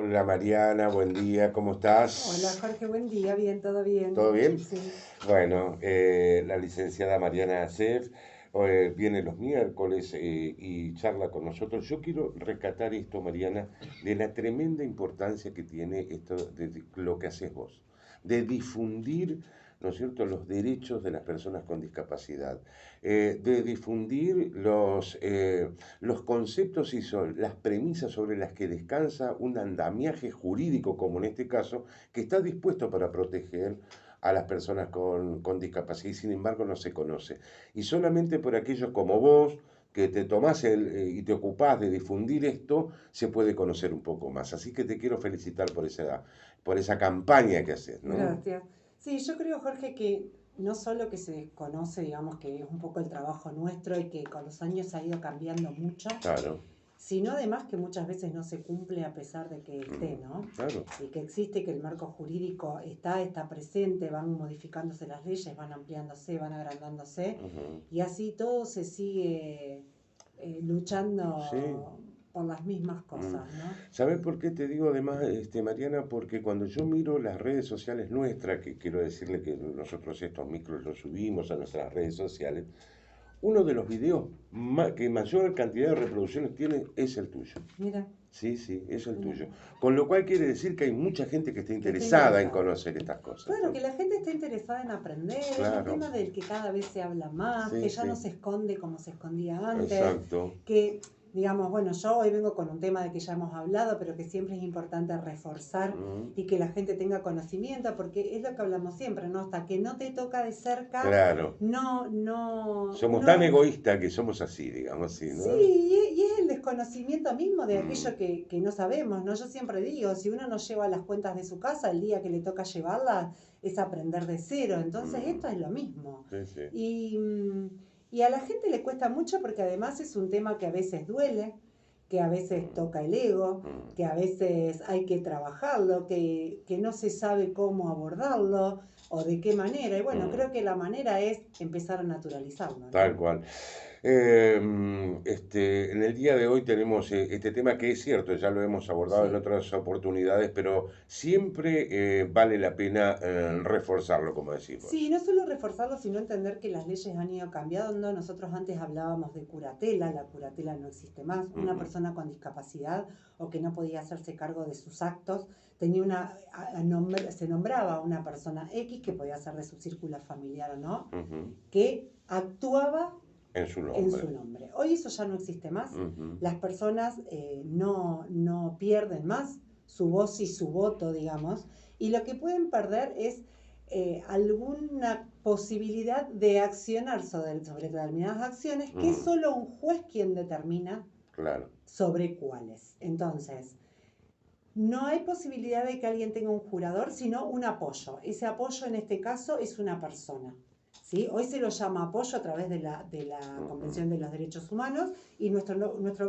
Hola Mariana, buen día, ¿cómo Hola estás? Jorge, buen día, bien, todo bien. ¿Todo bien? Sí, Bueno, la licenciada Mariana Acef viene los miércoles y charla con nosotros. Yo quiero rescatar esto, Mariana, de la tremenda importancia que tiene esto de lo que haces vos, de difundir, ¿no es cierto?, los derechos de las personas con discapacidad, de difundir los conceptos y las premisas sobre las que descansa un andamiaje jurídico, como en este caso, que está dispuesto para proteger a las personas con discapacidad y sin embargo no se conoce. Y solamente por aquellos como vos, que te tomás y te ocupás de difundir esto, se puede conocer un poco más. Así que te quiero felicitar por esa campaña que haces, ¿no? gracias. Sí, yo creo, Jorge, que no solo que se desconoce, digamos, que es un poco el trabajo nuestro y que con los años ha ido cambiando mucho, Claro, sino además que muchas veces no se cumple a pesar de que esté, ¿no? claro. Y que existe, que el marco jurídico está presente, van modificándose las leyes, van ampliándose, van agrandándose, Ujú. y así todo se sigue Sí. luchando por las mismas Mm. cosas, ¿no? ¿Sabes por qué te digo además, Mariana? Porque cuando yo miro las redes sociales nuestras, que quiero decirle que nosotros estos micros los subimos a nuestras redes sociales, uno de los videos que mayor cantidad de reproducciones tiene es el tuyo. Mira, Sí, sí, es el mira. tuyo. Con lo cual quiere decir que hay mucha gente que está Que está interesada en interesada. conocer estas cosas, Claro, ¿no? que la gente está interesada en aprender, es un Claro, tema del que cada vez se habla más, que sí, ya no sí, se esconde como se escondía antes, exacto. que, digamos, bueno, yo hoy vengo con un tema de que ya hemos hablado, pero que siempre es importante reforzar Mm, y que la gente tenga conocimiento, porque es lo que hablamos siempre, ¿no? Hasta que no te toca de cerca, claro. Somos tan uno egoístas que somos así, digamos así, sí, ¿no? y es el desconocimiento mismo de Mm, aquello que no sabemos, ¿no? Yo siempre digo, si uno no lleva las cuentas de su casa, el día que le toca llevarlas es aprender de cero. Entonces mm, esto es lo mismo. sí, sí. Y, y a la gente le cuesta mucho porque además es un tema que a veces duele, que a veces Mm, toca el ego, mm, que a veces hay que trabajarlo, que no se sabe cómo abordarlo o de qué manera. Y bueno, mm. creo que la manera es empezar a naturalizarlo, Tal ¿no? cual. En el día de hoy tenemos este tema que es cierto, ya lo hemos abordado en Sí. otras oportunidades, pero siempre vale la pena reforzarlo, como Sí, decimos. no solo reforzarlo, sino entender que las leyes han ido cambiando. Nosotros antes hablábamos de curatela, la curatela no existe más. Una Ujú, persona con discapacidad o que no podía hacerse cargo de sus actos, tenía se nombraba a una persona X que podía ser de su círculo familiar o no, ujú. que actuaba En su en su nombre. nombre. Hoy eso ya no existe más. Ujú, Las personas no pierden más su voz y su voto, digamos, y lo que pueden perder es alguna posibilidad de accionar sobre determinadas acciones que es ujú, solo un juez quien determina claro. sobre cuáles. Entonces, no hay posibilidad de que alguien tenga un jurador, sino un apoyo. Ese apoyo en este caso es una persona. ¿Sí? Hoy se lo llama apoyo a través de la Ujú, Convención de los Derechos Humanos y nuestro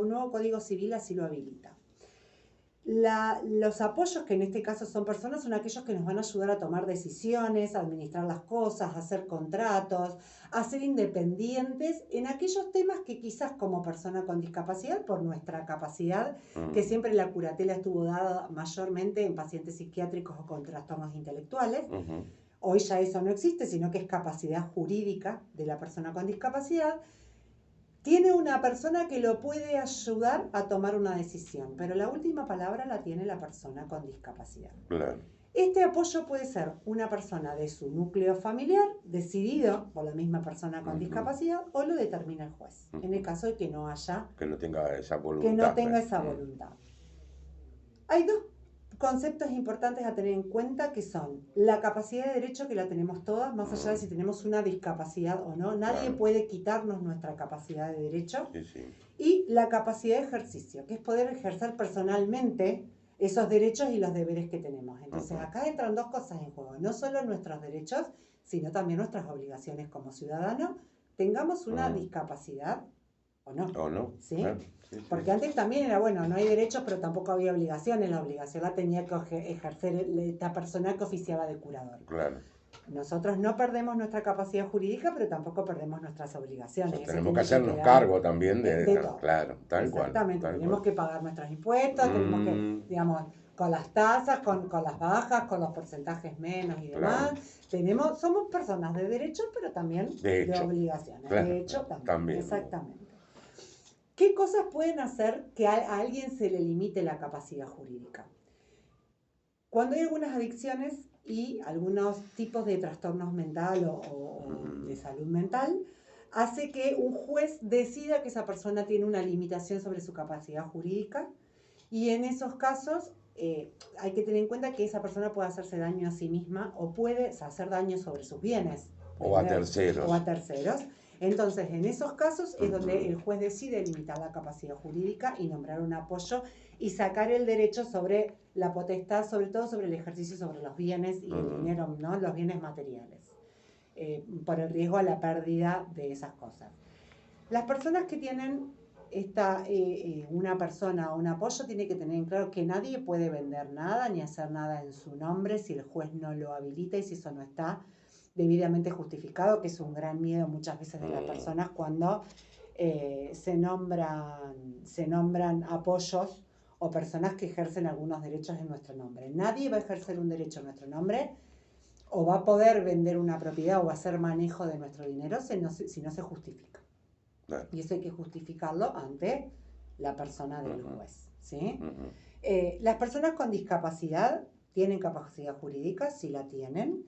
nuevo Código Civil así lo habilita. Los apoyos, que en este caso son personas, son aquellos que nos van a ayudar a tomar decisiones, a administrar las cosas, a hacer contratos, a ser independientes en aquellos temas que quizás como persona con discapacidad, por nuestra capacidad, que ujú, siempre la curatela estuvo dada mayormente en pacientes psiquiátricos o con trastornos intelectuales. ujú, Hoy ya eso no existe, sino que es capacidad jurídica de la persona con discapacidad, tiene una persona que lo puede ayudar a tomar una decisión, pero la última palabra la tiene la persona con discapacidad. claro. Este apoyo puede ser una persona de su núcleo familiar, decidido por la misma persona con Ujú, discapacidad, o lo determina el juez, en el ujú. caso de que no haya, Que no tenga esa que no voluntad, tenga pues. esa voluntad. Hay dos conceptos importantes a tener en cuenta que son la capacidad de derecho, que la tenemos todas, más allá de Mm, si tenemos una discapacidad o no. Nadie claro. puede quitarnos nuestra capacidad de derecho. Sí, sí. Y la capacidad de ejercicio, que es poder ejercer personalmente esos derechos y los deberes que tenemos. Entonces Ujú, acá entran dos cosas en juego, no solo nuestros derechos, sino también nuestras obligaciones como ciudadanos, tengamos una mm. discapacidad o no, ¿O no? ¿sí? Claro. Sí, sí. Porque antes también era, bueno, no hay derechos, pero tampoco había obligaciones. La obligación la tenía que ejercer esta persona que oficiaba de curador. Claro. Nosotros no perdemos nuestra capacidad jurídica, pero tampoco perdemos nuestras obligaciones. Eso Tenemos que tiene que hacernos quedar cargo también de todo. claro, tal cual, Exactamente, tal tenemos cual. que pagar nuestros impuestos, tenemos que, Mm, digamos, con las tasas, con las bajas, con los porcentajes menos y demás. Claro. Somos personas de derechos, pero también De de hecho, obligaciones. claro, De hecho, también. también. Exactamente. ¿Qué cosas pueden hacer que a alguien se le limite la capacidad jurídica? Cuando hay algunas adicciones y algunos tipos de trastornos mental o de salud mental, hace que un juez decida que esa persona tiene una limitación sobre su capacidad jurídica, y en esos casos hay que tener en cuenta que esa persona puede hacerse daño a sí misma o puede hacer daño sobre sus bienes. O a terceros. O a terceros. Entonces, en esos casos es donde el juez decide limitar la capacidad jurídica y nombrar un apoyo y sacar el derecho sobre la potestad, sobre todo sobre el ejercicio sobre los bienes y el dinero, ¿no? Los bienes materiales, por el riesgo a la pérdida de esas cosas. Las personas que tienen una persona o un apoyo tiene que tener en claro que nadie puede vender nada ni hacer nada en su nombre si el juez no lo habilita y si eso no está debidamente justificado, que es un gran miedo muchas veces de las personas cuando se nombran apoyos o personas que ejercen algunos derechos en nuestro nombre. Nadie va a ejercer un derecho en nuestro nombre o va a poder vender una propiedad o hacer manejo de nuestro dinero si no se justifica. Y eso hay que justificarlo ante la persona del juez, ¿sí? Las personas con discapacidad tienen capacidad jurídica, sí la tienen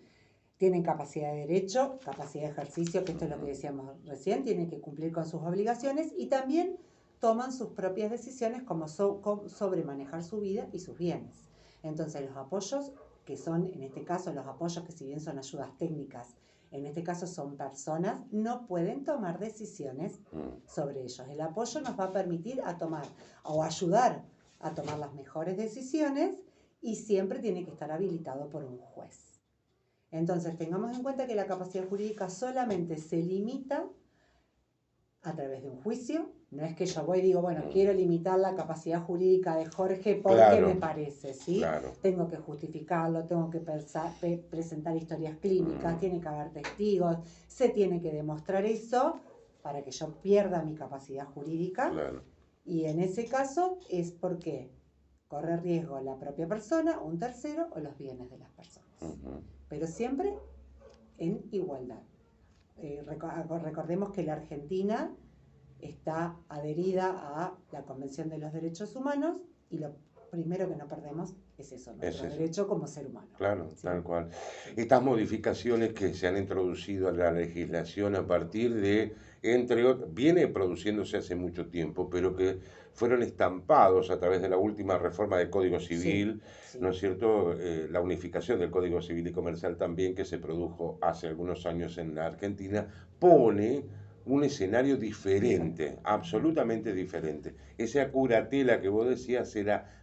capacidad de derecho, capacidad de ejercicio, que esto es lo que decíamos recién, tienen que cumplir con sus obligaciones y también toman sus propias decisiones como sobre manejar su vida y sus bienes. Entonces los apoyos, que son en este caso los apoyos que si bien son ayudas técnicas, en este caso son personas, no pueden tomar decisiones sobre ellos. El apoyo nos va a permitir a tomar o ayudar a tomar las mejores decisiones y siempre tiene que estar habilitado por un juez. Entonces, tengamos en cuenta que la capacidad jurídica solamente se limita a través de un juicio. No es que yo voy y digo, bueno, quiero limitar la capacidad jurídica de Jorge porque me parece, ¿sí? Claro. Tengo que justificarlo, tengo que presentar historias clínicas, tiene que haber testigos, se tiene que demostrar eso para que yo pierda mi capacidad jurídica. Claro. Y en ese caso es porque corre riesgo la propia persona, un tercero o los bienes de las personas. Pero siempre en igualdad. Recordemos que la Argentina está adherida a la Convención de los Derechos Humanos y lo primero que no perdemos es eso, nuestro derecho como ser humano. Claro, ¿sí? Tal cual. Estas modificaciones que se han introducido a la legislación a partir de, entre otros, viene produciéndose hace mucho tiempo, pero que fueron estampados a través de la última reforma del Código Civil, ¿no es cierto? La unificación del Código Civil y Comercial también, que se produjo hace algunos años en la Argentina, pone un escenario diferente, absolutamente diferente. Esa curatela que vos decías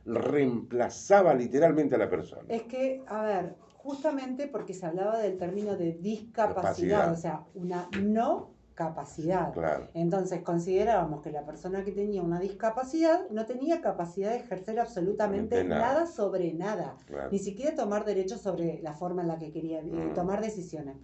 reemplazaba literalmente a la persona. Es que, a ver, justamente porque se hablaba del término de discapacidad, o sea, una no capacidad. Claro. Entonces considerábamos que la persona que tenía una discapacidad no tenía capacidad de ejercer absolutamente nada sobre nada, ni siquiera tomar derechos sobre la forma en la que quería vivir, tomar decisiones,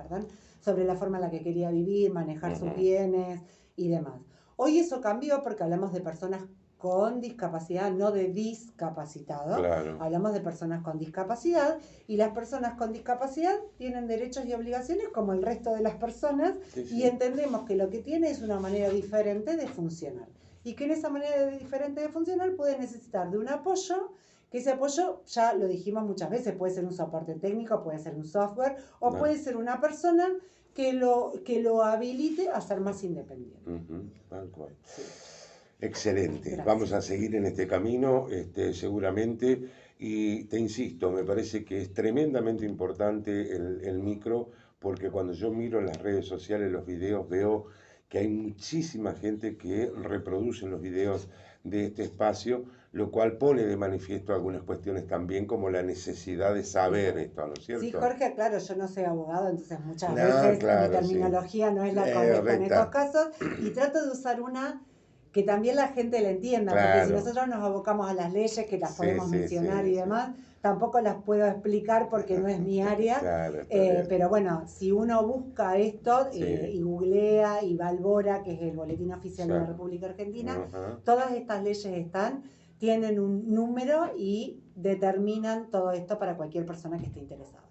sobre la forma en la que quería vivir, manejar sus bienes y demás. Hoy eso cambió porque hablamos de personas con discapacidad, no de discapacitados. Claro. Hablamos de personas con discapacidad y las personas con discapacidad tienen derechos y obligaciones como el resto de las personas y entendemos que lo que tiene es una manera diferente de funcionar y que en esa manera diferente de funcionar puede necesitar de un apoyo, que ese apoyo, ya lo dijimos muchas veces, puede ser un soporte técnico, puede ser un software o puede ser una persona que lo habilite a ser más independiente. Tal cual. Sí. Excelente. Gracias. Vamos a seguir en este camino, seguramente, y te insisto, me parece que es tremendamente importante el micro, porque cuando yo miro en las redes sociales los videos, veo que hay muchísima gente que reproduce los videos de este espacio, lo cual pone de manifiesto algunas cuestiones también, como la necesidad de saber esto, ¿no es cierto? Sí, Jorge, claro, yo no soy abogado, entonces muchas veces mi terminología no es la correcta en estos casos, y trato de usar una que también la gente la entienda, porque si nosotros nos abocamos a las leyes, que las podemos mencionar y demás, tampoco las puedo explicar porque no es mi área, pero bueno, si uno busca esto y googlea y va al BORA, que es el Boletín Oficial de la República Argentina, todas estas leyes tienen un número y determinan todo esto para cualquier persona que esté interesada.